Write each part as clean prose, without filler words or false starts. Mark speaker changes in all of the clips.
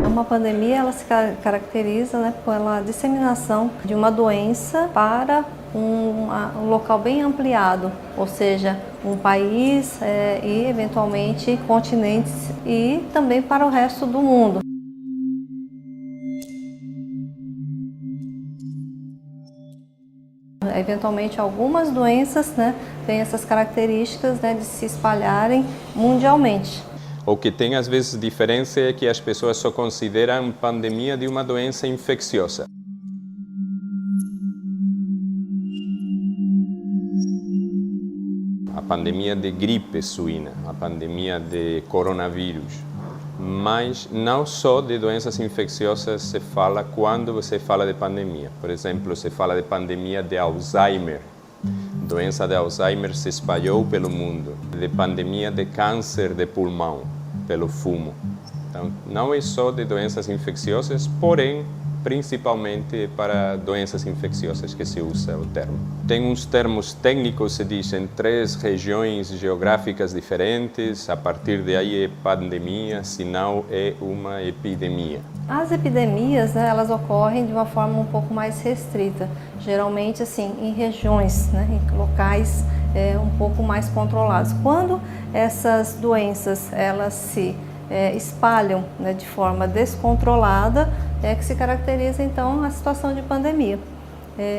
Speaker 1: Uma pandemia ela se caracteriza, né, pela disseminação de uma doença para um local bem ampliado, ou seja, um país e eventualmente continentes e também para o resto do mundo. Eventualmente algumas doenças, né, têm essas características, né, de se espalharem mundialmente.
Speaker 2: O que tem às vezes diferença é que as pessoas só consideram pandemia de uma doença infecciosa. A pandemia de gripe suína, a pandemia de coronavírus. Mas não só de doenças infecciosas se fala quando você fala de pandemia. Por exemplo, se fala de pandemia de Alzheimer. A doença de Alzheimer se espalhou pelo mundo. De pandemia de câncer de pulmão, pelo fumo. Então, não é só de doenças infecciosas, porém, principalmente para doenças infecciosas que se usa o termo. Tem uns termos técnicos, se diz em 3 regiões geográficas diferentes, a partir de aí é pandemia, se não é uma epidemia.
Speaker 1: As epidemias, né, elas ocorrem de uma forma um pouco mais restrita, geralmente assim, em regiões, né, em locais um pouco mais controlados. Quando essas doenças elas se espalham, né, de forma descontrolada, é que se caracteriza então a situação de pandemia.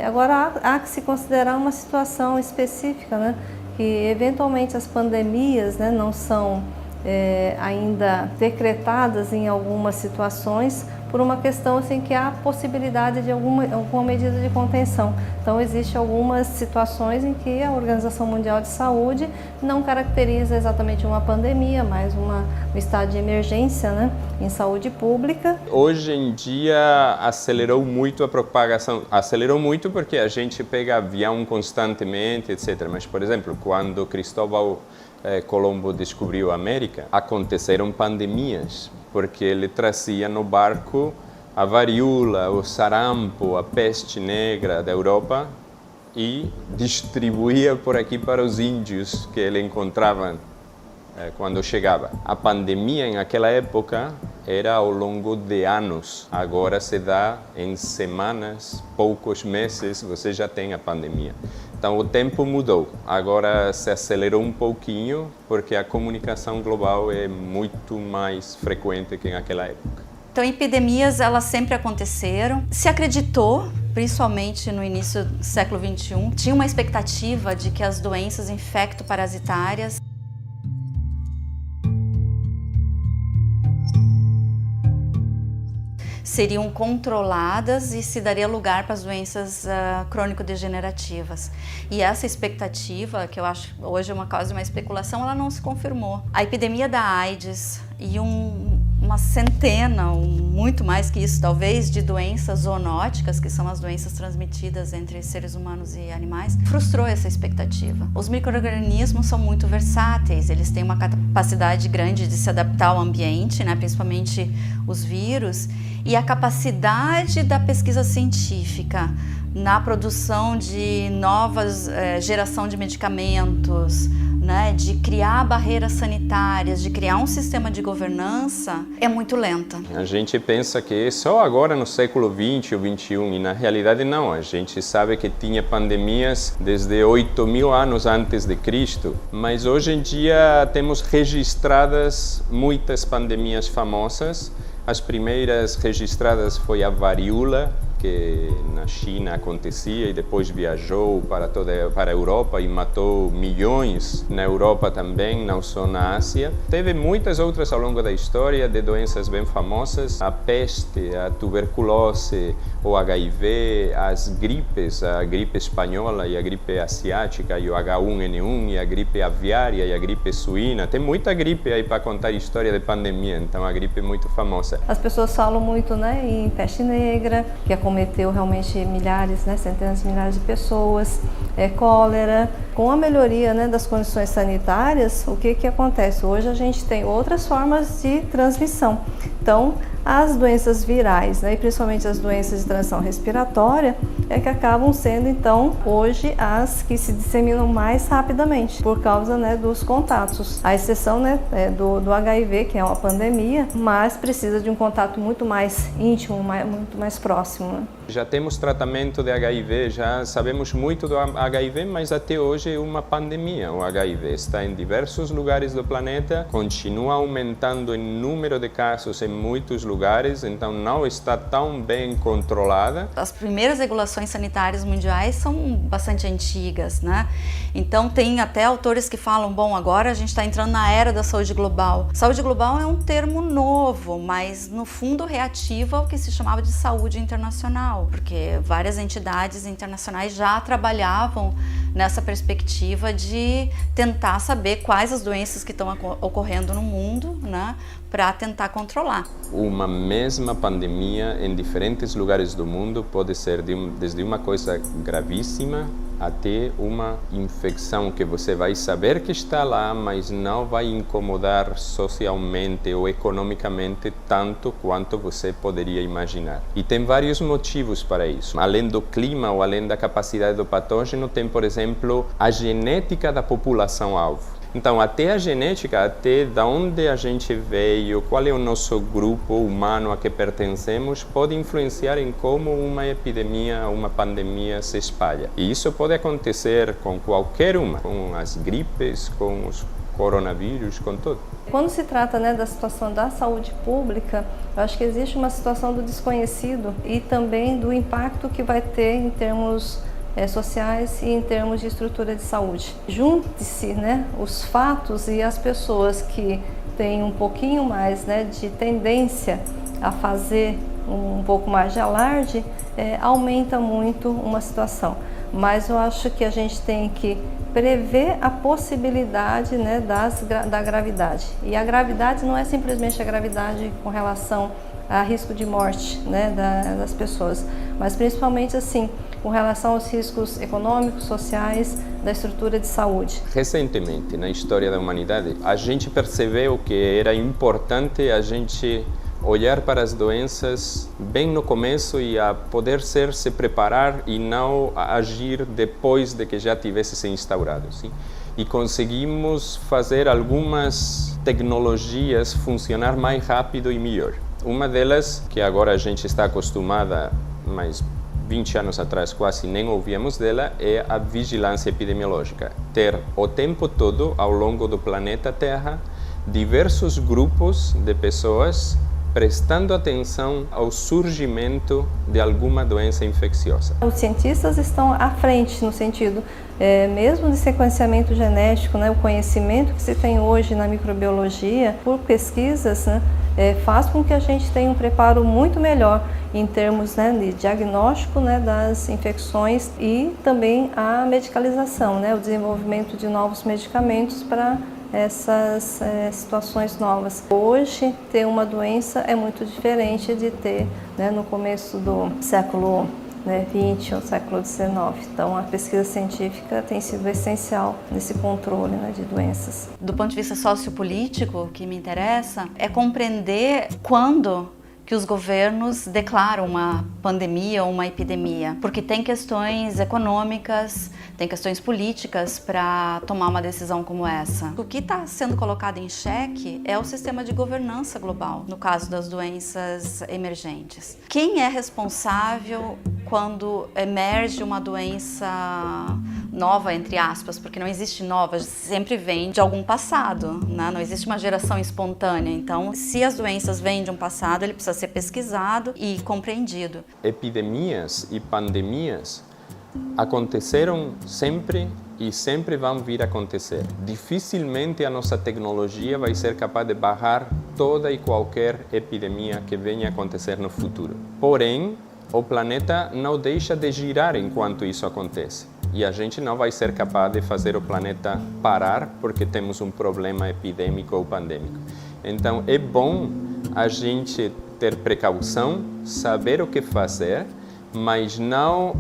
Speaker 1: Agora há que se considerar uma situação específica, né, que eventualmente as pandemias, né, não são ainda decretadas em algumas situações por uma questão assim que há possibilidade de alguma medida de contenção. Então existem algumas situações em que a Organização Mundial de Saúde não caracteriza exatamente uma pandemia, mas um estado de emergência, né, em saúde pública.
Speaker 2: Hoje em dia acelerou muito a propagação, acelerou muito porque a gente pega avião constantemente, etc. Mas, por exemplo, quando Cristóvão Colombo descobriu a América, aconteceram pandemias, porque ele trazia no barco a varíola, o sarampo, a peste negra da Europa e distribuía por aqui para os índios que ele encontrava quando chegava. A pandemia, naquela época, era ao longo de anos. Agora se dá em semanas, poucos meses, você já tem a pandemia. Então o tempo mudou, agora se acelerou um pouquinho porque a comunicação global é muito mais frequente que naquela época.
Speaker 3: Então epidemias elas sempre aconteceram, se acreditou, principalmente no início do século XXI, tinha uma expectativa de que as doenças infecto-parasitárias seriam controladas e se daria lugar para as doenças crônico-degenerativas. E essa expectativa, que eu acho hoje é quase uma especulação, ela não se confirmou. A epidemia da AIDS e uma centena, muito mais que isso talvez, de doenças zoonóticas, que são as doenças transmitidas entre seres humanos e animais, frustrou essa expectativa. Os micro-organismos são muito versáteis, eles têm uma capacidade grande de se adaptar ao ambiente, né, principalmente os vírus, e a capacidade da pesquisa científica na produção de novas geração de medicamentos, né, de criar barreiras sanitárias, de criar um sistema de governança, é muito lenta.
Speaker 2: A gente pensa que é só agora no século XX ou XXI, e na realidade não. A gente sabe que tinha pandemias desde 8.000 anos antes de Cristo, mas hoje em dia temos registradas muitas pandemias famosas. As primeiras registradas foi a varíola, que na China acontecia e depois viajou para a Europa e matou milhões na Europa também, não só na Ásia. Teve muitas outras ao longo da história de doenças bem famosas, a peste, a tuberculose, o HIV, as gripes, a gripe espanhola e a gripe asiática e o H1N1 e a gripe aviária e a gripe suína. Tem muita gripe aí para contar história de pandemia, então a gripe é muito famosa.
Speaker 1: As pessoas falam muito, né, em peste negra, que acometeu realmente milhares, né, centenas de milhares de pessoas, cólera. Com a melhoria, né, das condições sanitárias, o que acontece? Hoje a gente tem outras formas de transmissão. Então, As doenças virais, né, e principalmente as doenças de transmissão respiratória, é que acabam sendo, então, hoje as que se disseminam mais rapidamente, por causa, né, dos contatos. A exceção, né, do HIV, que é uma pandemia, mas precisa de um contato muito mais íntimo, muito mais próximo. Né?
Speaker 2: Já temos tratamento de HIV, já sabemos muito do HIV, mas até hoje é uma pandemia. O HIV está em diversos lugares do planeta, continua aumentando em número de casos em muitos lugares, então não está tão bem controlada.
Speaker 3: As primeiras regulações sanitárias mundiais são bastante antigas, né? Então tem até autores que falam, bom, agora a gente está entrando na era da saúde global. Saúde global é um termo novo, mas no fundo reativa ao que se chamava de saúde internacional, porque várias entidades internacionais já trabalhavam nessa perspectiva de tentar saber quais as doenças que estão ocorrendo no mundo, né, para tentar controlar.
Speaker 2: Uma mesma pandemia em diferentes lugares do mundo pode ser desde uma coisa gravíssima até uma infecção que você vai saber que está lá, mas não vai incomodar socialmente ou economicamente tanto quanto você poderia imaginar. E tem vários motivos para isso. Além do clima ou além da capacidade do patógeno, tem, por exemplo, a genética da população-alvo. Então, até a genética, até de onde a gente veio, qual é o nosso grupo humano a que pertencemos, pode influenciar em como uma epidemia, uma pandemia se espalha. E isso pode acontecer com qualquer uma, com as gripes, com os coronavírus, com tudo.
Speaker 1: Quando se trata, né, da situação da saúde pública, eu acho que existe uma situação do desconhecido e também do impacto que vai ter em termos sociais e em termos de estrutura de saúde. Junte-se, né, os fatos e as pessoas que têm um pouquinho mais, né, de tendência a fazer um pouco mais de alarde, aumenta muito uma situação. Mas eu acho que a gente tem que prever a possibilidade, né, da gravidade. E a gravidade não é simplesmente a gravidade com relação a risco de morte, né, das pessoas, mas principalmente assim, com relação aos riscos econômicos, sociais, da estrutura de saúde.
Speaker 2: Recentemente, na história da humanidade, a gente percebeu que era importante a gente olhar para as doenças bem no começo e a poder se preparar e não agir depois de que já tivesse se instaurado. Sim? E conseguimos fazer algumas tecnologias funcionar mais rápido e melhor. Uma delas, que agora a gente está acostumada, mas 20 anos atrás quase nem ouvíamos dela, é a vigilância epidemiológica. Ter o tempo todo, ao longo do planeta Terra, diversos grupos de pessoas prestando atenção ao surgimento de alguma doença infecciosa.
Speaker 1: Os cientistas estão à frente no sentido mesmo de sequenciamento genético, né, o conhecimento que se tem hoje na microbiologia por pesquisas, né, faz com que a gente tenha um preparo muito melhor em termos, né, de diagnóstico, né, das infecções e também a medicalização, né, o desenvolvimento de novos medicamentos para essas situações novas. Hoje, ter uma doença é muito diferente de ter, né, no começo do século 20 ou século 19. Então, a pesquisa científica tem sido essencial nesse controle, né, de doenças.
Speaker 3: Do ponto de vista sociopolítico, o que me interessa é compreender quando que os governos declaram uma pandemia ou uma epidemia, porque tem questões econômicas, tem questões políticas para tomar uma decisão como essa. O que está sendo colocado em xeque é o sistema de governança global, no caso das doenças emergentes. Quem é responsável quando emerge uma doença nova, entre aspas, porque não existe nova, sempre vem de algum passado, né? Não existe uma geração espontânea. Então, se as doenças vêm de um passado, ele precisa ser pesquisado e compreendido.
Speaker 2: Epidemias e pandemias aconteceram sempre e sempre vão vir a acontecer. Dificilmente a nossa tecnologia vai ser capaz de barrar toda e qualquer epidemia que venha a acontecer no futuro. Porém, o planeta não deixa de girar enquanto isso acontece. E a gente não vai ser capaz de fazer o planeta parar porque temos um problema epidêmico ou pandêmico. Então, é bom a gente ter precaução, saber o que fazer, mas não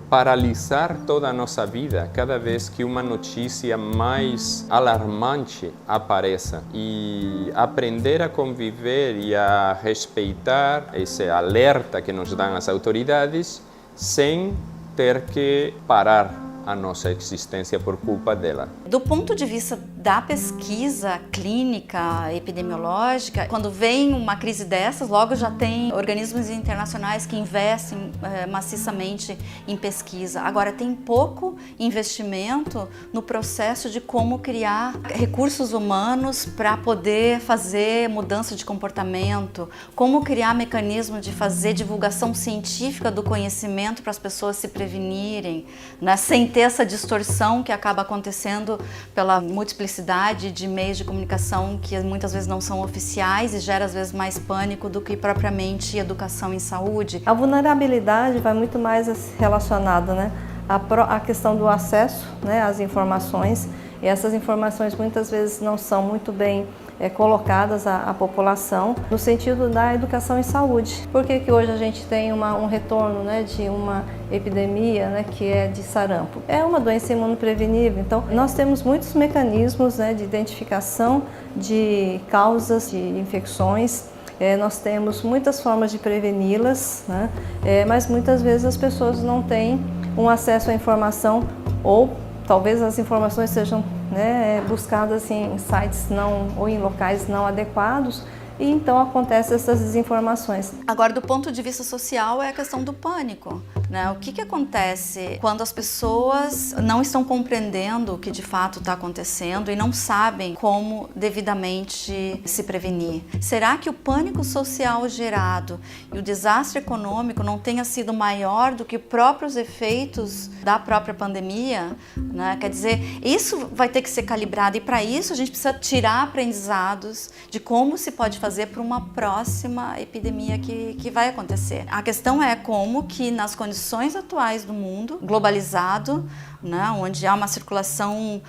Speaker 2: paralisar toda a nossa vida cada vez que uma notícia mais alarmante apareça, e aprender a conviver e a respeitar esse alerta que nos dão as autoridades sem ter que parar a nossa existência por culpa dela.
Speaker 3: Do ponto de vista da pesquisa clínica, epidemiológica, quando vem uma crise dessas, logo já tem organismos internacionais que investem maciçamente em pesquisa. Agora, tem pouco investimento no processo de como criar recursos humanos para poder fazer mudança de comportamento, como criar mecanismo de fazer divulgação científica do conhecimento para as pessoas se prevenirem, né? Sem ter essa distorção que acaba acontecendo pela multiplicidade de meios de comunicação que muitas vezes não são oficiais e gera às vezes mais pânico do que propriamente educação em saúde.
Speaker 1: A vulnerabilidade vai muito mais relacionada, né, à questão do acesso, né, às informações, e essas informações muitas vezes não são muito bem colocadas à população no sentido da educação em saúde. Por que hoje a gente tem um retorno, né, de uma epidemia, né, que é de sarampo? É uma doença imunoprevenível, então nós temos muitos mecanismos, né, de identificação de causas de infecções. Nós temos muitas formas de preveni-las, né, mas muitas vezes as pessoas não têm um acesso à informação, ou talvez as informações sejam, né, buscadas em sites ou em locais não adequados, e então acontecem essas desinformações.
Speaker 3: Agora, do ponto de vista social, é a questão do pânico, né? O que acontece quando as pessoas não estão compreendendo o que de fato está acontecendo e não sabem como devidamente se prevenir? Será que o pânico social gerado e o desastre econômico não tenha sido maior do que os próprios efeitos da própria pandemia, né? Quer dizer, isso vai ter que ser calibrado, e para isso a gente precisa tirar aprendizados de como se pode fazer para uma próxima epidemia que vai acontecer. A questão é como que nas condições atuais do mundo globalizado, né, onde há uma circulação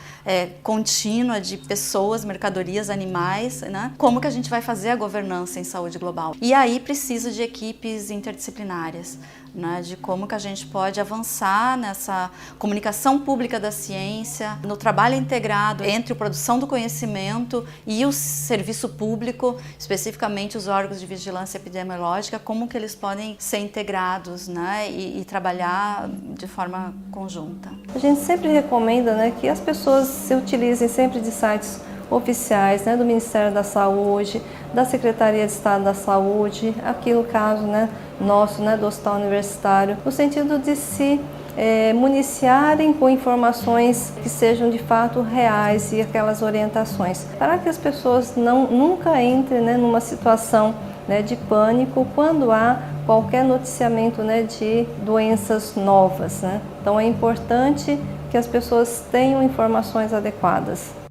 Speaker 3: contínua de pessoas, mercadorias, animais, né, como que a gente vai fazer a governança em saúde global? E aí precisa de equipes interdisciplinares, né, de como que a gente pode avançar nessa comunicação pública da ciência, no trabalho integrado entre a produção do conhecimento e o serviço público, especificamente os órgãos de vigilância epidemiológica, como que eles podem ser integrados, né, e trabalhar de forma conjunta.
Speaker 1: A gente sempre recomenda, né, que as pessoas se utilizem sempre de sites oficiais, né, do Ministério da Saúde, da Secretaria de Estado da Saúde, aqui no caso, né, nosso, né, do Hospital Universitário, no sentido de se municiarem com informações que sejam de fato reais e aquelas orientações, para que as pessoas nunca entrem, né, numa situação, né, de pânico quando há qualquer noticiamento, né, de doenças novas, né? Então é importante que as pessoas tenham informações adequadas.